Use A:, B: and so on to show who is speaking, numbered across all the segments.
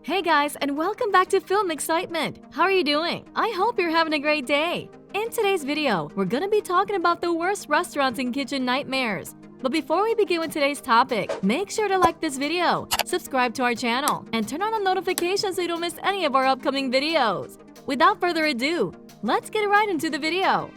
A: Hey guys, and welcome back to Film Excitement. How are you doing? I hope you're having a great day. In today's video, we're gonna be talking about the worst restaurants and kitchen nightmares. But before we begin with today's topic, make sure to like this video, subscribe to our channel, and turn on the notifications so you don't miss any of our upcoming videos. Without further ado, let's get right into the video.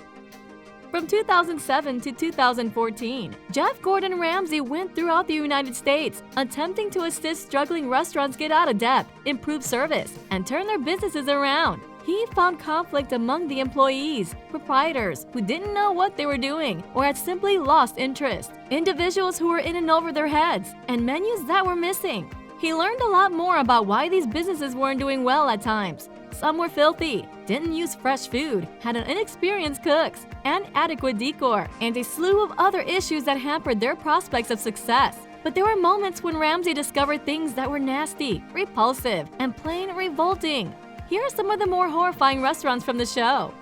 A: From 2007 to 2014, Chef Gordon Ramsay went throughout the United States, attempting to assist struggling restaurants get out of debt, improve service, and turn their businesses around. He found conflict among the employees, proprietors who didn't know what they were doing or had simply lost interest, individuals who were in and over their heads, and menus that were missing. He learned a lot more about why these businesses weren't doing well at times. Some were filthy, didn't use fresh food, had an inexperienced cooks, and adequate decor, and a slew of other issues that hampered their prospects of success. But there were moments when Ramsay discovered things that were nasty, repulsive, and plain revolting. Here are some of the more horrifying restaurants from the show.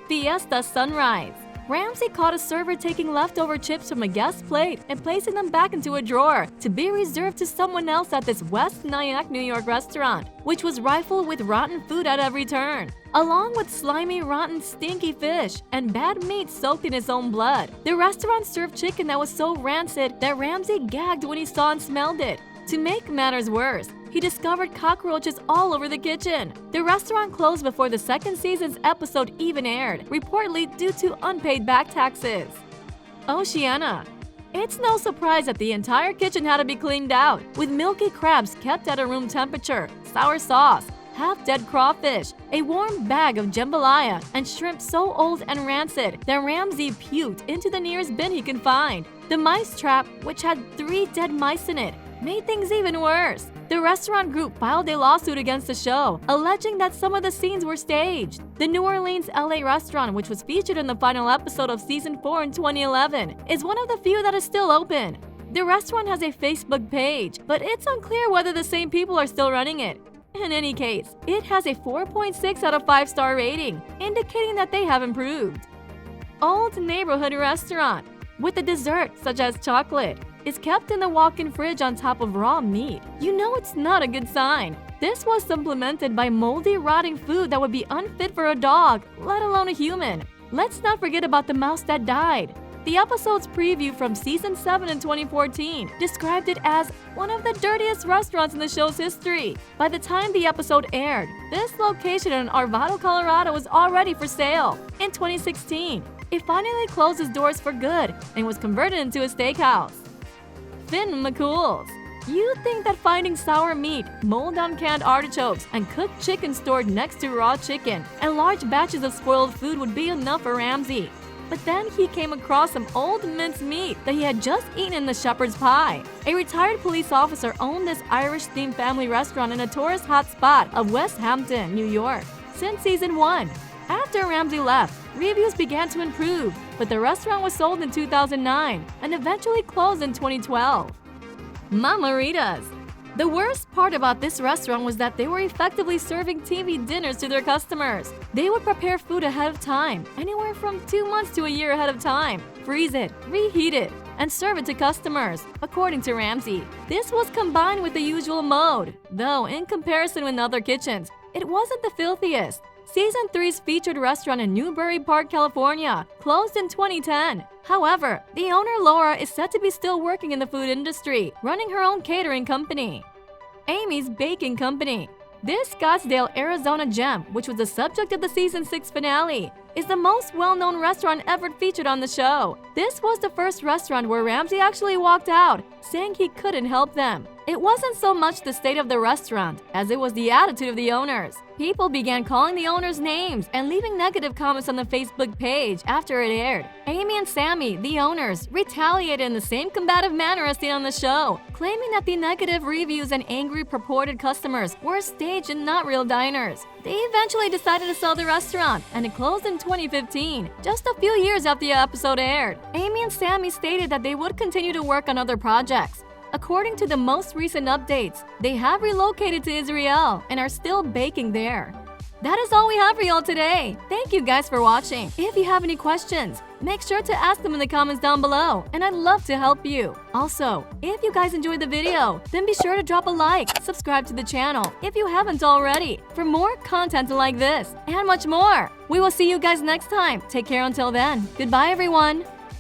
A: Fiesta Sunrise. Ramsay caught a server taking leftover chips from a guest's plate and placing them back into a drawer to be reserved to someone else at this West Nyack, New York restaurant, which was rifled with rotten food at every turn, along with slimy, rotten, stinky fish and bad meat soaked in his own blood. The restaurant served chicken that was so rancid that Ramsay gagged when he saw and smelled it. To make matters worse, he discovered cockroaches all over the kitchen. The restaurant closed before the second season's episode even aired, reportedly due to unpaid back taxes. Oceana. It's no surprise that the entire kitchen had to be cleaned out, with milky crabs kept at a room temperature, sour sauce, half-dead crawfish, a warm bag of jambalaya, and shrimp so old and rancid that Ramsay puked into the nearest bin he could find. The mice trap, which had 3 dead mice in it, made things even worse. The restaurant group filed a lawsuit against the show, alleging that some of the scenes were staged. The New Orleans LA restaurant, which was featured in the final episode of Season 4 in 2011, is one of the few that is still open. The restaurant has a Facebook page, but it's unclear whether the same people are still running it. In any case, it has a 4.6 out of 5-star rating, indicating that they have improved. Old Neighborhood Restaurant. With the dessert, such as chocolate, is kept in the walk-in fridge on top of raw meat, you know it's not a good sign. This was supplemented by moldy, rotting food that would be unfit for a dog, let alone a human. Let's not forget about the mouse that died. The episode's preview from Season 7 in 2014 described it as one of the dirtiest restaurants in the show's history. By the time the episode aired, this location in Arvado, Colorado was already for sale. In 2016, it finally closed its doors for good and was converted into a steakhouse. Finn McCool's. You think that finding sour meat, mold on canned artichokes, and cooked chicken stored next to raw chicken and large batches of spoiled food would be enough for Ramsay. But then he came across some old minced meat that he had just eaten in the shepherd's pie. A retired police officer owned this Irish-themed family restaurant in a tourist hotspot of West Hampton, New York, since Season 1. After Ramsay left, reviews began to improve, but the restaurant was sold in 2009 and eventually closed in 2012. Mamaritas. The worst part about this restaurant was that they were effectively serving TV dinners to their customers. They would prepare food ahead of time, anywhere from 2 months to a year ahead of time, freeze it, reheat it, and serve it to customers, according to Ramsay. This was combined with the usual mode, though in comparison with other kitchens, it wasn't the filthiest. Season 3's featured restaurant in Newbury Park, California, closed in 2010. However, the owner Laura is said to be still working in the food industry, running her own catering company. Amy's Baking Company. This Scottsdale, Arizona gem, which was the subject of the Season 6 finale, is the most well-known restaurant ever featured on the show. This was the first restaurant where Ramsay actually walked out, saying he couldn't help them. It wasn't so much the state of the restaurant as it was the attitude of the owners. People began calling the owners names and leaving negative comments on the Facebook page after it aired. Amy and Sammy, the owners, retaliated in the same combative manner as seen on the show, claiming that the negative reviews and angry purported customers were staged and not real diners. They eventually decided to sell the restaurant, and it closed in 2015, just a few years after the episode aired. Amy and Sammy stated that they would continue to work on other projects. According to the most recent updates, they have relocated to Israel and are still baking there. That is all we have for y'all today. Thank you guys for watching. If you have any questions, make sure to ask them in the comments down below, and I'd love to help you. Also, if you guys enjoyed the video, then be sure to drop a like, subscribe to the channel if you haven't already, for more content like this, and much more. We will see you guys next time. Take care until then. Goodbye, everyone.